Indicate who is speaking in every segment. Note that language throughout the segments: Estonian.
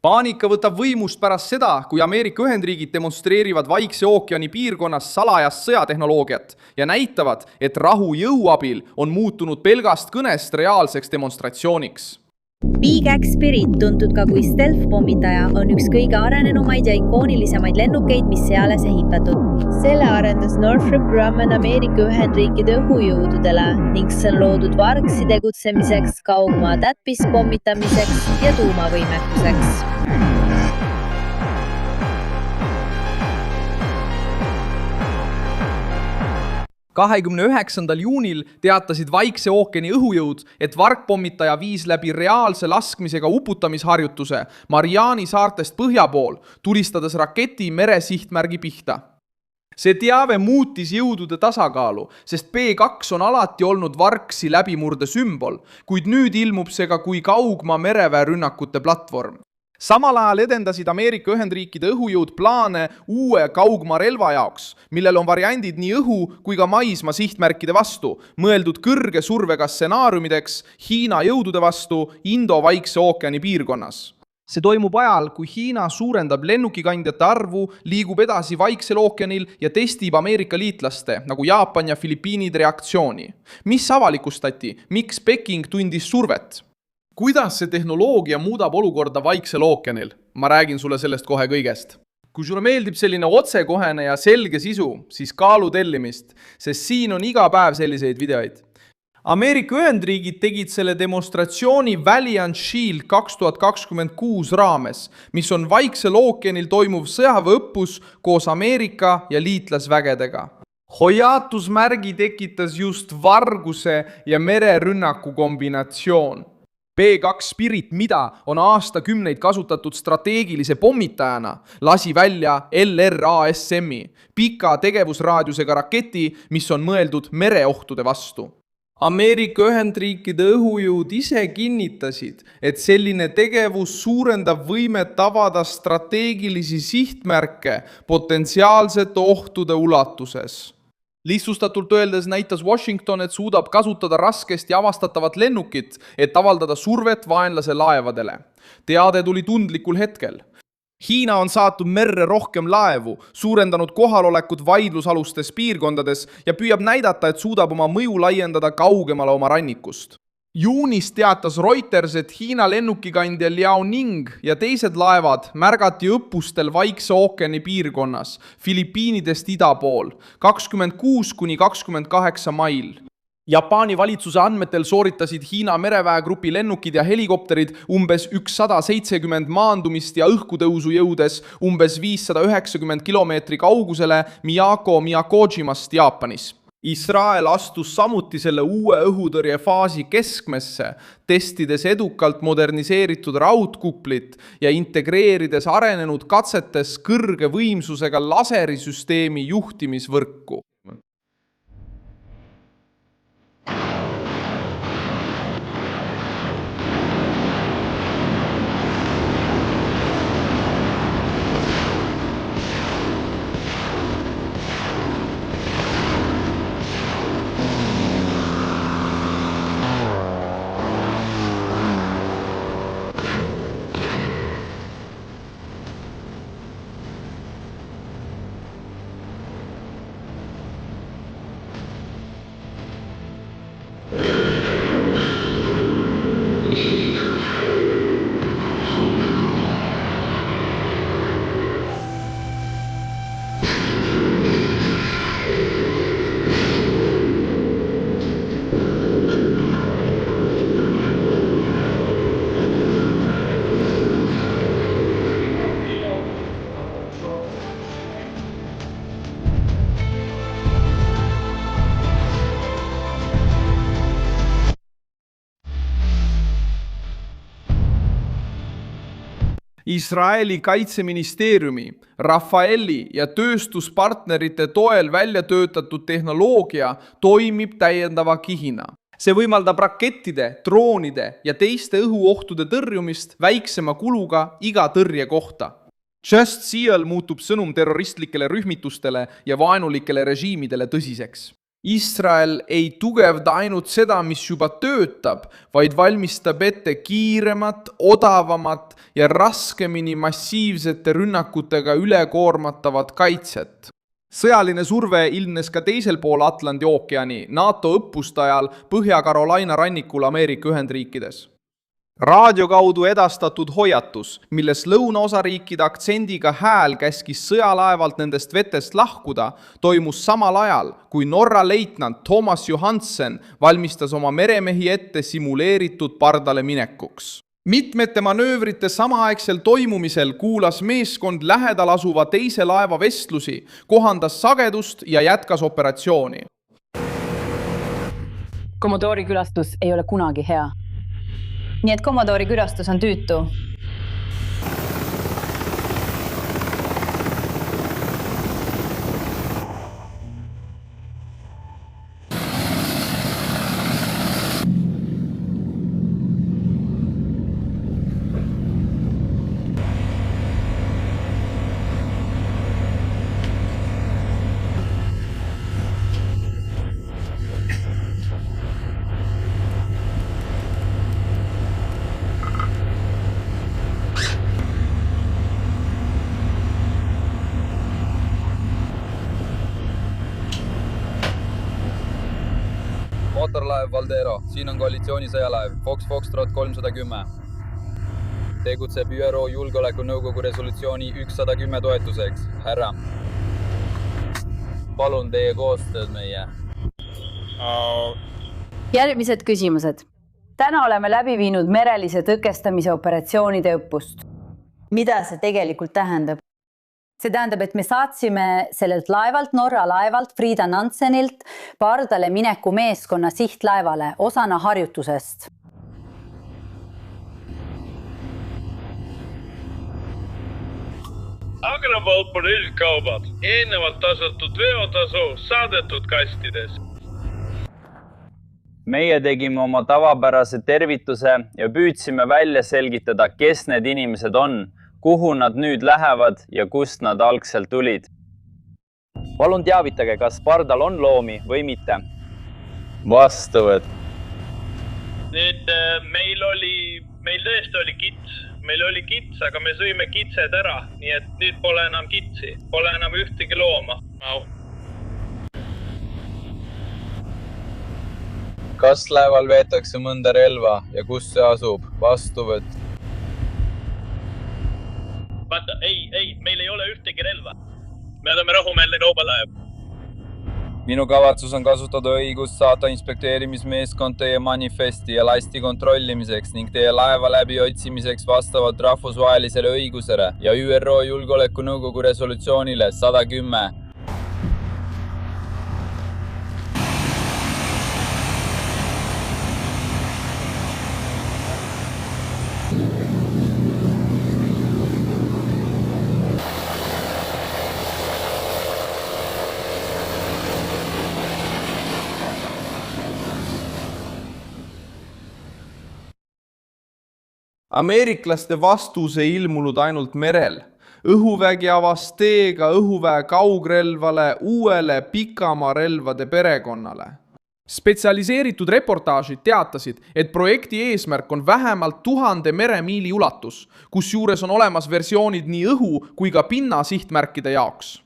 Speaker 1: Paanika võtab võimust pärast seda, kui Ameerika Ühendriigid demonstreerivad Vaikse ookeani piirkonnas salajast sõjatehnoloogiat ja näitavad, et rahu jõu abil on muutunud pelgast kõnest reaalseks demonstratsiooniks.
Speaker 2: Big X Spirit, tuntud ka kui stealth-pommitaja, on üks kõige arenenumaid ja ikoonilisemaid lennukeid, mis seales ehitatud. Selle arendas Northrop Grumman Ameerika Ühendriikide õhujõududele ning see on loodud vargsi tegutsemiseks, kaugmaa täppispommitamiseks ja tuumavõimekuseks.
Speaker 1: 29. juunil teatasid Vaikse ookeani õhujõud, et vargpommitaja viis läbi reaalse laskmisega uputamisharjutuse Mariani saartest põhja pool, tulistades raketi meresihtmärgi pihta. See teave muutis jõudude tasakaalu, sest B2 on alati olnud vargsi läbimurde sümbol, kuid nüüd ilmub see ka kui kaugmaa mereväerünnakute platvorm. Samal ajal edendasid Ameerika Ühendriikide õhujõud plaane uue kaugmaa relva jaoks, millel on variandid nii õhu kui ka maismaa sihtmärkide vastu, mõeldud kõrge survega stsenaariumideks Hiina jõudude vastu Indo-Vaikse ookeani piirkonnas. See toimub ajal, kui Hiina suurendab lennukikandjate arvu, liigub edasi Vaiksel ookeanil ja testib Ameerika liitlaste, nagu Jaapan ja Filipiinid reaktsiooni. Mis avalikustati? Miks Peking tundis survet? Kuidas see tehnoloogia muudab olukorda Vaiksel ookeanil? Ma räägin sulle sellest kohe kõigest. Kui sulle meeldib selline otsekohene ja selge sisu, siis kaalu tellimist, sest siin on iga päev selliseid videoid. Ameerika Ühendriigid tegid selle demonstratsiooni Valiant Shield 2026 raames, mis on Vaiksel ookeanil toimuv sõjaväeõppus koos Ameerika ja liitlasvägedega. Hoiatusmärgi tekitas just varguse ja mererünnaku kombinatsioon. B2 Spirit, mida on aastakümneid kasutatud strateegilise pommitajana, lasi välja LRASM-i, pika tegevusraadiusega raketi, mis on mõeldud mereohtude vastu. Ameerika Ühendriikide õhujõud ise kinnitasid, et selline tegevus suurendab võimet avada strateegilisi sihtmärke potentsiaalsete ohtude ulatuses. Lihtsustatult öeldes näitas Washington, et suudab kasutada raskesti avastatavat lennukit, et avaldada survet vaenlase laevadele. Teade tuli tundlikul hetkel. Hiina on saatnud merre rohkem laevu, suurendanud kohalolekut vaidlusalustes piirkondades ja püüab näidata, et suudab oma mõju laiendada kaugemale oma rannikust. Juunis teatas Reuters, et Hiina lennukikandja Liaoning ja teised laevad märgati õppustel Vaikse ookeani piirkonnas, Filipiinidest ida pool, 26–28 mail. Jaapani valitsuse andmetel sooritasid Hiina mereväegrupi lennukid ja helikopterid umbes 170 maandumist ja õhkutõusu jõudes umbes 590 kilomeetri kaugusele Miyako-Miyakojimast Jaapanis. Israel astus samuti selle uue õhutõrjefaasi keskmesse, testides edukalt moderniseeritud raudkuplit ja integreerides arenenud katsetes kõrge võimsusega laserisüsteemi juhtimisvõrku. Israeli kaitseministeeriumi, Rafaeli ja tööstuspartnerite toel välja töötatud tehnoloogia toimib täiendava kihina. See võimaldab rakettide, droonide ja teiste õhuohtude tõrjumist väiksema kuluga iga tõrje kohta. Just Seal muutub sõnum terroristlikele rühmitustele ja vaenulikele režiimidele tõsiseks. Iisrael ei tugevda ainult seda, mis juba töötab, vaid valmistab ette kiiremat, odavamat ja raskemini massiivsete rünnakutega ülekoormatavat kaitset. Sõjaline surve ilmnes ka teisel pool Atlandi ookeani, NATO õppuste ajal Põhja-Carolina rannikul Ameerika Ühendriikides. Raadio kaudu edastatud hoiatus, milles lõunaosariikide aktsendiga hääl käskis sõjalaevalt nendest vetest lahkuda, toimus samal ajal, kui Norra leitnant Thomas Johansen valmistas oma meremehi ette simuleeritud pardale minekuks. Mitmete manöövrite samaaegsel toimumisel kuulas meeskond lähedal asuva teise laeva vestlusi, kohandas sagedust ja jätkas operatsiooni.
Speaker 3: Commodori külastus ei ole kunagi hea.
Speaker 2: Nii et Commodori külastus on tüütu.
Speaker 4: Mootorlaev Valdero, siin on koalitsiooni sõjalaev Foxtrot 310. Tegutseb ÜRO Julgeolekunõukogu resolutsiooni 110 toetuseks. Härra, palun teie koostööd meie.
Speaker 3: Järgmised küsimused. Täna oleme läbi viinud merelise tõkestamise operatsioonide õppust. Mida see tegelikult tähendab? See tähendab, et me saatsime sellelt laevalt, Norra laevalt, Frida Nansenilt pardale mineku meeskonna sihtlaevale osana harjutusest.
Speaker 5: Agravauporiiskaubad, eelnevalt tasutud veotasu saadetud kastides.
Speaker 6: Meie tegime oma tavapärase tervituse ja püüdsime välja selgitada, kes need inimesed on, kuhu nad nüüd lähevad ja kust nad algselt tulid. Palun teavitage, kas pardal on loomi või mitte. Vastuvõtt.
Speaker 5: Nüüd meil tõesti oli kits. Meil oli kits, aga me sõime kitsed ära, nii et nüüd pole enam kitsi. Pole enam ühtegi looma.
Speaker 4: Kas laeval veetakse mõnda relva ja kus see asub? Vastuvõtt.
Speaker 5: Vaata, ei, meil ei ole ühtegi relva. Me oleme rahumeelne kaubalaev.
Speaker 4: Minu kavatsus on kasutada õigust saata inspekteerimismeeskond teie manifesti ja lasti kontrollimiseks ning teie laeva läbi otsimiseks vastavalt rahvusvahelisele õigusele ja ÜRO Julgeolekunõukogu resolutsioonile 110.
Speaker 1: Ameeriklaste vastus ei ilmunud ainult merel. Õhuvägi avas teega õhuväe kaugrelvale uuele pikamaarelvade perekonnale. Spetsialiseeritud reportaažid teatasid, et projekti eesmärk on vähemalt 1000 meremiili ulatus, kus juures on olemas versioonid nii õhu kui ka pinna sihtmärkide jaoks.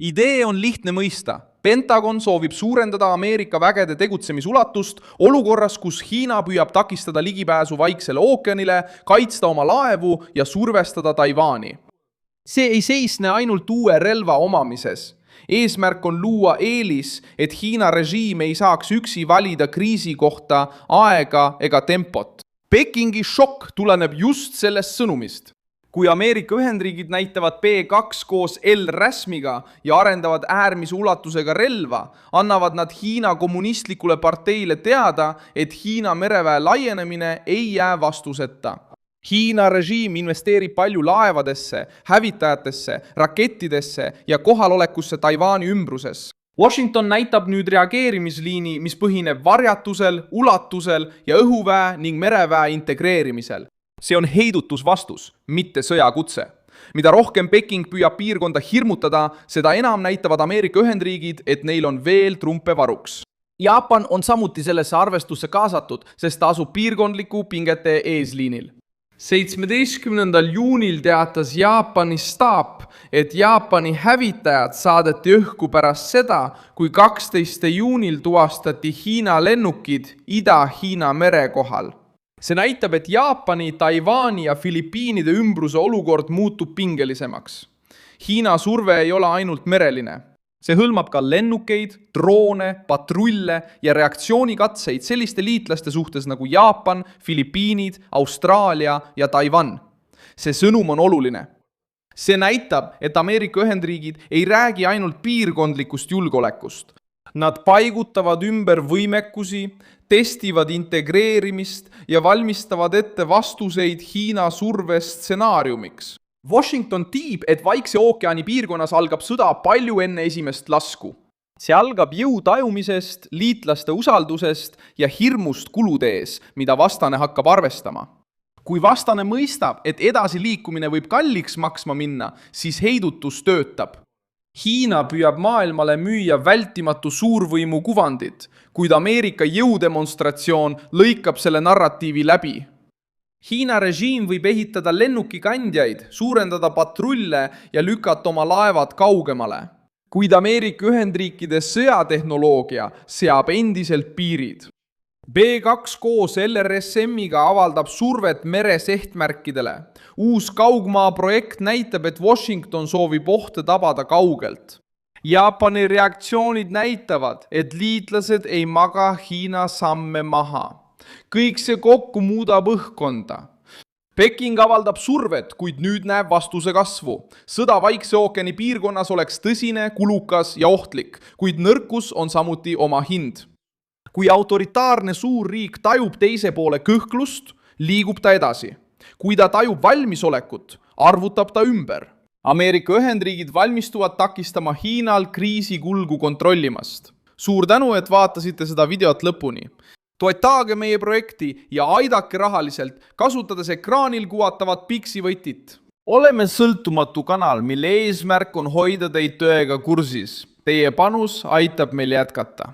Speaker 1: Idee on lihtne mõista. Pentagon soovib suurendada Ameerika vägede tegutsemisulatust olukorras, kus Hiina püüab takistada ligipääsu Vaiksele ookeanile, kaitsta oma laevu ja survestada Taiwani. See ei seisne ainult uue relva omamises. Eesmärk on luua eelis, et Hiina režiim ei saaks üksi valida kriisi kohta aega ega tempot. Pekingi šokk tuleneb just sellest sõnumist. Kui Ameerika Ühendriigid näitavad B2 koos L-räsmiga ja arendavad äärmise ulatusega relva, annavad nad Hiina kommunistlikule parteile teada, et Hiina mereväe laienemine ei jää vastuseta. Hiina režiim investeerib palju laevadesse, hävitajatesse, rakettidesse ja kohalolekusse Taiwani ümbruses. Washington näitab nüüd reageerimisliini, mis põhineb varjatusel, ulatusel ja õhuväe ning mereväe integreerimisel. See on heidutusvastus, mitte sõjakutse. mida rohkem Peking püüab piirkonda hirmutada, seda enam näitavad Ameerika Ühendriigid, et neil on veel trumpe varuks. Jaapan on samuti sellesse arvestusse kaasatud, sest ta asub piirkondliku pingete eesliinil. 17. juunil teatas Jaapani staap, et Jaapani hävitajad saadeti õhku pärast seda, kui 12. juunil tuvastati Hiina lennukid Ida-Hiina mere kohal. See näitab, et Jaapani, Taiwani ja Filipiinide ümbruse olukord muutub pingelisemaks. Hiina surve ei ole ainult mereline. See hõlmab ka lennukeid, droone, patrulle ja reaktsioonikatseid selliste liitlaste suhtes nagu Jaapan, Filipiinid, Austraalia ja Taiwan. See sõnum on oluline. See näitab, et Ameerika Ühendriigid ei räägi ainult piirkondlikust julgeolekust. Nad paigutavad ümber võimekusi, testivad integreerimist ja valmistavad ette vastuseid Hiina survestsenaariumiks. Washington tiib, et Vaikse ookeani piirkonnas algab sõda palju enne esimest lasku. See algab jõu tajumisest, liitlaste usaldusest ja hirmust kulude ees, mida vastane hakkab arvestama. Kui vastane mõistab, et edasiliikumine võib kalliks maksma minna, siis heidutus töötab. Hiina püüab maailmale müüa vältimatu suurvõimu kuvandit, kuid Ameerika jõudemonstratsioon lõikab selle narratiivi läbi. Hiina režiim võib ehitada lennukikandjaid, suurendada patrulle ja lükata oma laevad kaugemale. Kuid Ameerika Ühendriikide sõjatehnoloogia seab endiselt piirid. B2 koos LRSM-iga avaldab survet mere sehtmärkidele. Uus kaugmaa projekt näitab, et Washington soovib ohte tabada kaugelt. Jaapani reaktsioonid näitavad, et liitlased ei maga Hiina samme maha. Kõik see kokku muudab õhkkonda. Peking avaldab survet, kuid nüüd näeb vastuse kasvu. Sõda Vaikse ookeani piirkonnas oleks tõsine, kulukas ja ohtlik, kuid nõrkus on samuti oma hind. Kui autoritaarne suurriik tajub teise poole kõhklust, liigub ta edasi. Kui ta tajub valmisolekut, arvutab ta ümber. Ameerika Ühendriigid valmistuvad takistama Hiinal kriisi kulgu kontrollimast. Suur tänu, et vaatasite seda videot lõpuni. Toetage meie projekti ja aidake rahaliselt, kasutades ekraanil kuvatavat Pixi-võtit. Oleme sõltumatu kanal, mille eesmärk on hoida teid tõega kursis. Teie panus aitab meil jätkata.